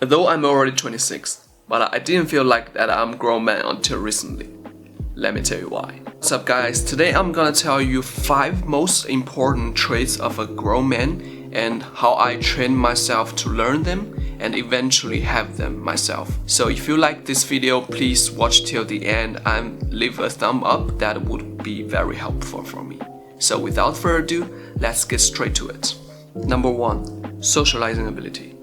Although I'm already 26, but I didn't feel like that I'm a grown man until recently. Let me tell you why. What's up guys, today I'm gonna tell you 5 most important traits of a grown man and how I trained myself to learn them and eventually have them myself. So if you like this video, please watch till the end and leave a thumb up. That would be very helpful for me. So without further ado, let's get straight to it. Number 1. Socializing ability.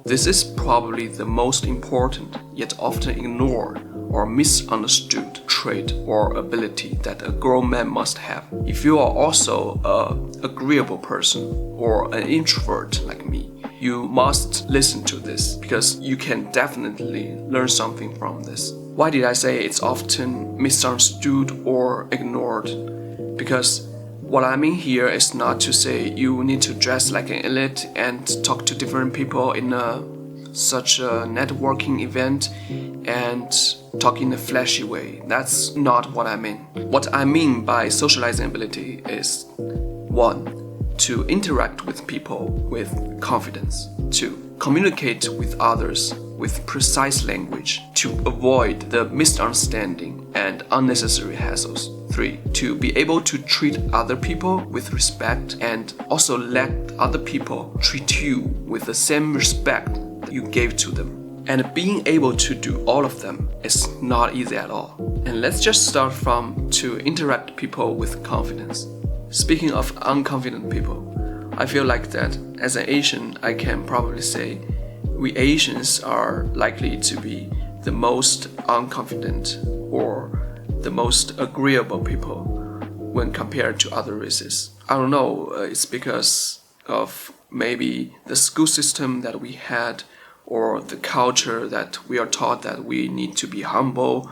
This is probably the most important, yet often ignored or misunderstood trait or ability that a grown man must have. If you are also an agreeable person or an introvert like me, you must listen to this because you can definitely learn something from this. Why did I say it's often misunderstood or ignored? Because what I mean here is not to say you need to dress like an elite and talk to different people in such a networking event and talk in a flashy way. That's not what I mean. What I mean by socializing ability is 1. To interact with people with confidence. 2. Communicate with others with precise language to avoid the misunderstanding and unnecessary hassles. 3. To be able to treat other people with respect and also let other people treat you with the same respect you gave to them. And being able to do all of them is not easy at all. And let's just start from to interact people with confidence. Speaking of unconfident people, I feel like that as an Asian, I can probably say we Asians are likely to be the most unconfident or the most agreeable people when compared to other races. I don't know, it's because of maybe the school system that we had or the culture that we are taught that we need to be humble,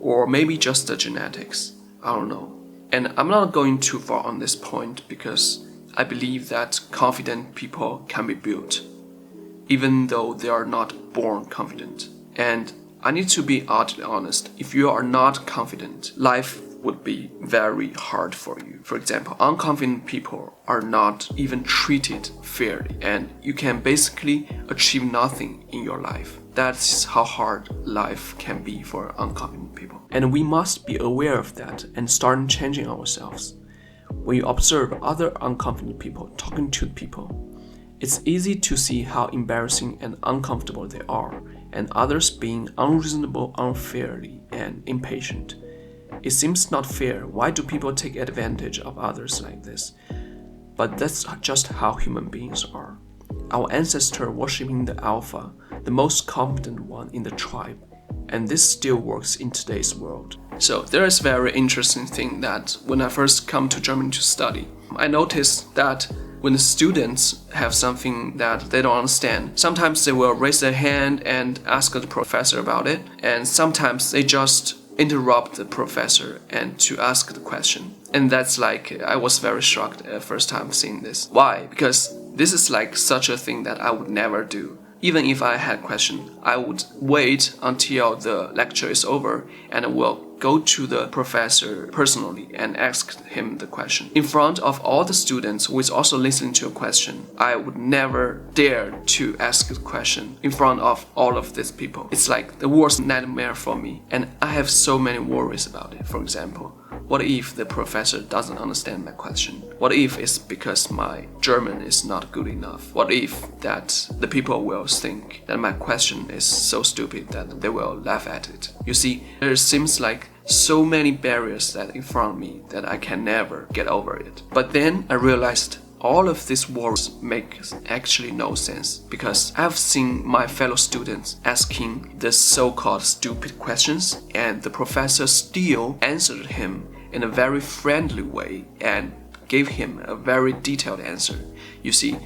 or maybe just the genetics. I don't know. And I'm not going too far on this point because I believe that confident people can be built, even though they are not born confident. And I need to be utterly honest, if you are not confident, life would be very hard for you. For example, unconfident people are not even treated fairly, and you can basically achieve nothing in your life. That's how hard life can be for unconfident people. And we must be aware of that and start changing ourselves. When you observe other unconfident people talking to people, it's easy to see how embarrassing and uncomfortable they are, and others being unreasonable, unfairly, and impatient. It seems not fair. Why do people take advantage of others like this? But that's just how human beings are. Our ancestors worshipping the alpha, the most confident one in the tribe, and this still works in today's world. So there is a very interesting thing that when I first come to Germany to study, I noticed that when the students have something that they don't understand, sometimes they will raise their hand and ask the professor about it, and sometimes they just interrupt the professor and to ask the question. And that's like, I was very shocked at first time seeing this. Why? Because this is like such a thing that I would never do. Even if I had a question, I would wait until the lecture is over and I will go to the professor personally and ask him the question. In front of all the students who is also listening to a question, I would never dare to ask a question in front of all of these people. It's like the worst nightmare for me, and I have so many worries about it. For example, what if the professor doesn't understand my question? What if it's because my German is not good enough? What if that the people will think that my question is so stupid that they will laugh at it? You see, there seems like so many barriers that in front of me that I can never get over it. But then I realized all of these words make actually no sense, because I've seen my fellow students asking the so-called stupid questions and the professor still answered him in a very friendly way and gave him a very detailed answer. You see,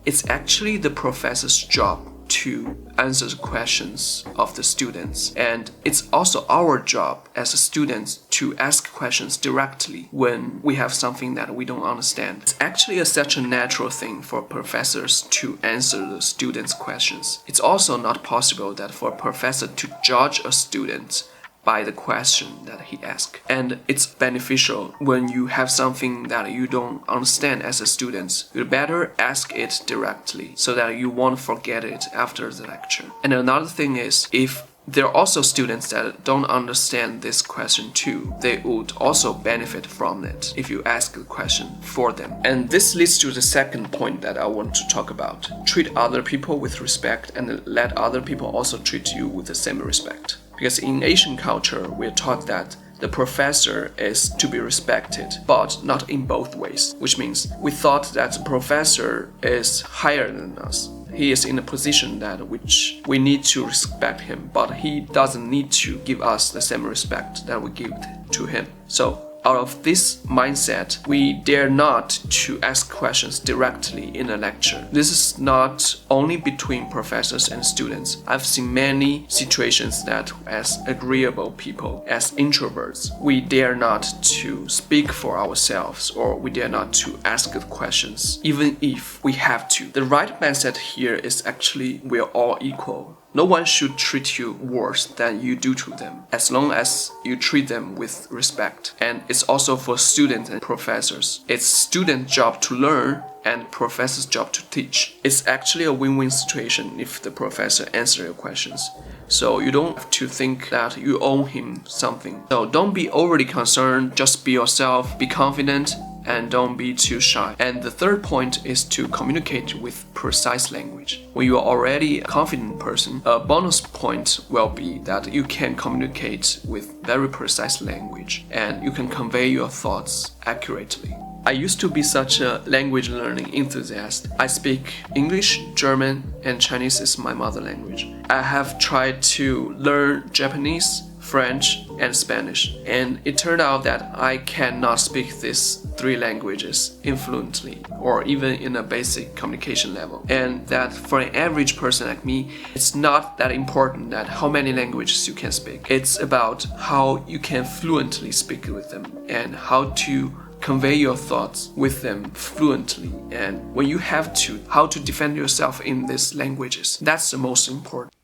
it's actually the professor's job to answer the questions of the students, and it's also our job as students to ask questions directly when we have something that we don't understand. It's actually such a natural thing for professors to answer the students' questions. It's also not possible that for a professor to judge a student by the question that he asks. And it's beneficial when you have something that you don't understand as a student. You better ask it directly so that you won't forget it after the lecture. And another thing is, if there are also students that don't understand this question too, they would also benefit from it if you ask the question for them. And this leads to the second point that I want to talk about. Treat other people with respect and let other people also treat you with the same respect. Because in Asian culture, we're taught that the professor is to be respected, but not in both ways, which means we thought that the professor is higher than us. He is in a position that which we need to respect him, but he doesn't need to give us the same respect that we give to him. So out of this mindset, we dare not to ask questions directly in a lecture. This is not only between professors and students. I've seen many situations that as agreeable people, as introverts, we dare not to speak for ourselves, or we dare not to ask the questions, even if we have to. The right mindset here is actually we're all equal. No one should treat you worse than you do to them, as long as you treat them with respect. And it's also for students and professors. It's student's job to learn and professor's job to teach. It's actually a win-win situation if the professor answers your questions. So you don't have to think that you owe him something. So don't be overly concerned, just be yourself, be confident, and don't be too shy. And the third point is to communicate with precise language. When you are already a confident person, a bonus point will be that you can communicate with very precise language and you can convey your thoughts accurately. I used to be such a language learning enthusiast. I speak English, German, and Chinese is my mother language. I have tried to learn Japanese, French, and Spanish, and it turned out that I cannot speak these three languages fluently or even in a basic communication level. And that for an average person like me, it's not that important that how many languages you can speak. It's about how you can fluently speak with them and how to convey your thoughts with them fluently, and when you have to, how to defend yourself in these languages. That's the most important.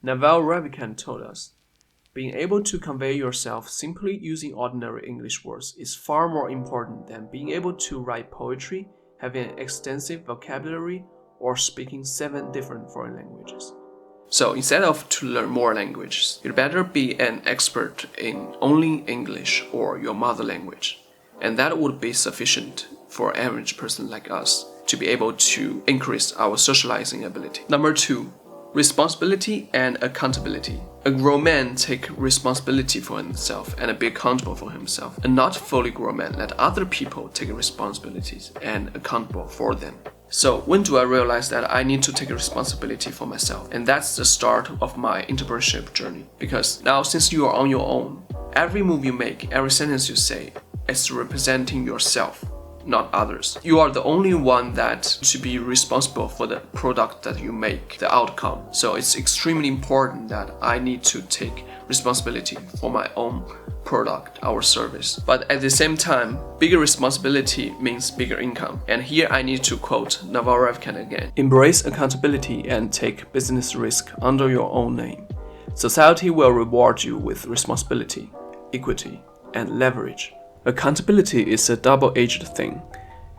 Naval Ravikant told us, being able to convey yourself simply using ordinary English words is far more important than being able to write poetry, having an extensive vocabulary, or speaking 7 different foreign languages. So instead of to learn more languages, you'd better be an expert in only English or your mother language. And that would be sufficient for an average person like us to be able to increase our socializing ability. Number 2, responsibility and accountability. A grown man take responsibility for himself and be accountable for himself. A not fully grown man let other people take responsibilities and accountable for them. So when do I realize that I need to take responsibility for myself? And that's the start of my entrepreneurship journey. Because now since you are on your own, every move you make, every sentence you say, is representing yourself, not others. You are the only one that should be responsible for the product that you make, the outcome. So it's extremely important that I need to take responsibility for my own product, our service. But at the same time, bigger responsibility means bigger income. And here I need to quote Naval Ravikant again. Embrace accountability and take business risk under your own name. Society will reward you with responsibility, equity, and leverage. Accountability is a double-edged thing.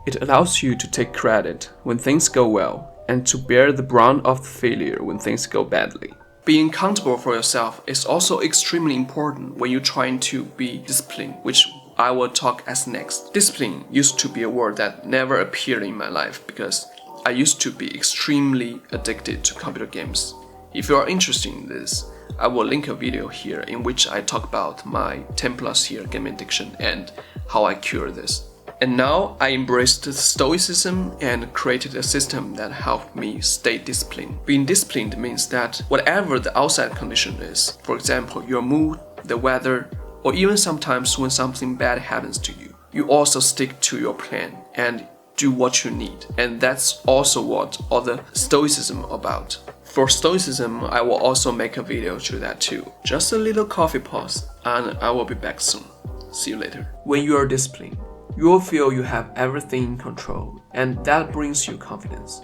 It allows you to take credit when things go well and to bear the brunt of the failure when things go badly. Being accountable for yourself is also extremely important when you're trying to be disciplined, which I will talk as next. Discipline used to be a word that never appeared in my life because I used to be extremely addicted to computer games. If you are interested in this, I will link a video here in which I talk about my 10+ year game addiction and how I cured this. And now I embraced stoicism and created a system that helped me stay disciplined. Being disciplined means that whatever the outside condition is, for example, your mood, the weather, or even sometimes when something bad happens to you, you also stick to your plan and do what you need. And that's also what all the stoicism about. For stoicism, I will also make a video to that too. Just a little coffee pause and I will be back soon. See you later. When you are disciplined, you will feel you have everything in control, and that brings you confidence.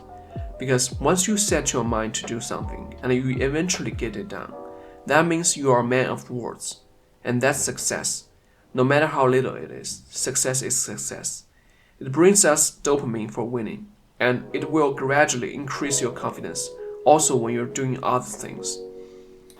Because once you set your mind to do something and you eventually get it done, that means you are a man of words. And that's success. No matter how little it is, success is success. It brings us dopamine for winning, and it will gradually increase your confidence, also when you're doing other things.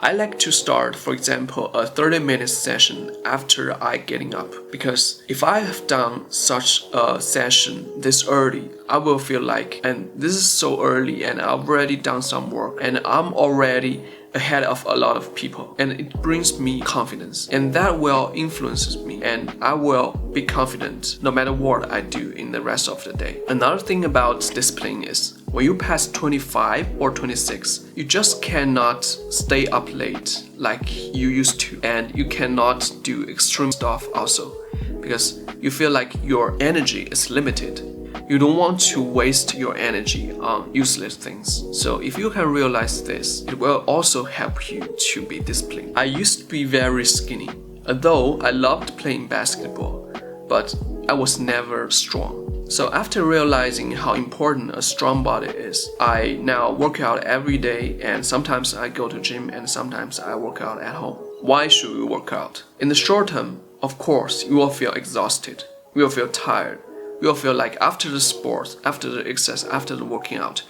I like to start, for example, a 30-minute session after I getting up, because if I have done such a session this early, I will feel like, and this is so early and I've already done some work and I'm already ahead of a lot of people, and it brings me confidence, and that will influence me, and I will be confident no matter what I do in the rest of the day. Another thing about discipline is when you pass 25 or 26, you just cannot stay up late like you used to, and you cannot do extreme stuff also, because you feel like your energy is limited. You don't want to waste your energy on useless things. So if you can realize this, it will also help you to be disciplined. I used to be very skinny, although I loved playing basketball, but I was never strong. So after realizing how important a strong body is, I now work out every day, and sometimes I go to gym and sometimes I work out at home. Why should we work out? In the short term, of course, you will feel exhausted. You will feel tired. You will feel like after the sport, after the exercise, after the working out,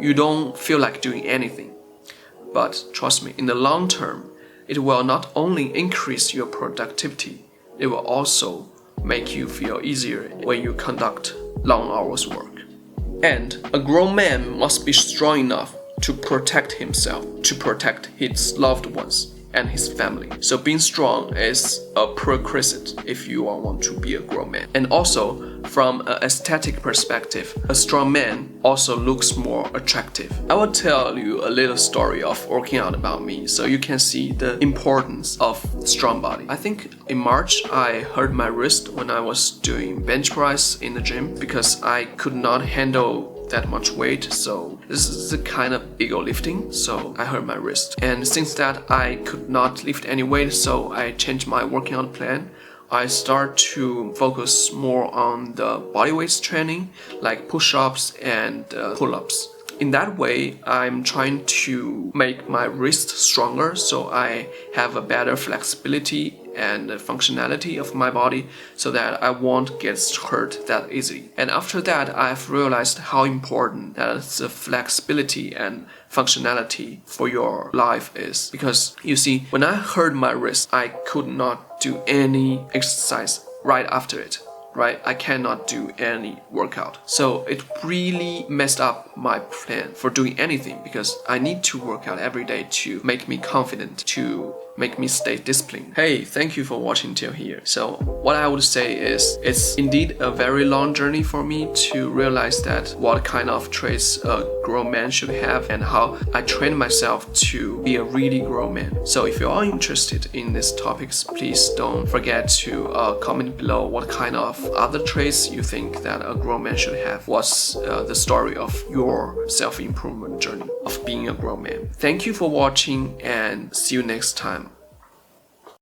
you don't feel like doing anything. But trust me, in the long term, it will not only increase your productivity, it will also make you feel easier when you conduct long hours work. And a grown man must be strong enough to protect himself, to protect his loved ones and his family. So being strong is a prerequisite if you want to be a grown man. And also, from an aesthetic perspective, a strong man also looks more attractive. I will tell you a little story of working out about me so you can see the importance of strong body. I think in March I hurt my wrist when I was doing bench press in the gym because I could not handle that much weight, so this is a kind of ego lifting, so I hurt my wrist. And since that I could not lift any weight, so I changed my working out plan. I start to focus more on the body weights training, like push-ups and pull-ups. In that way, I'm trying to make my wrist stronger so I have a better flexibility and functionality of my body so that I won't get hurt that easily. And after that, I've realized how important that the flexibility and functionality for your life is. Because you see, when I hurt my wrist, I could not do any exercise right after it. Right? I cannot do any workout. So it really messed up my plan for doing anything because I need to work out every day to make me confident, to make me stay disciplined. Hey, thank you for watching till here. So what I would say is it's indeed a very long journey for me to realize that what kind of traits a grown man should have and how I train myself to be a really grown man. So if you are interested in these topics, please don't forget to comment below what kind of other traits you think that a grown man should have. What's the story of your self-improvement journey of being a grown man? Thank you for watching and see you next time.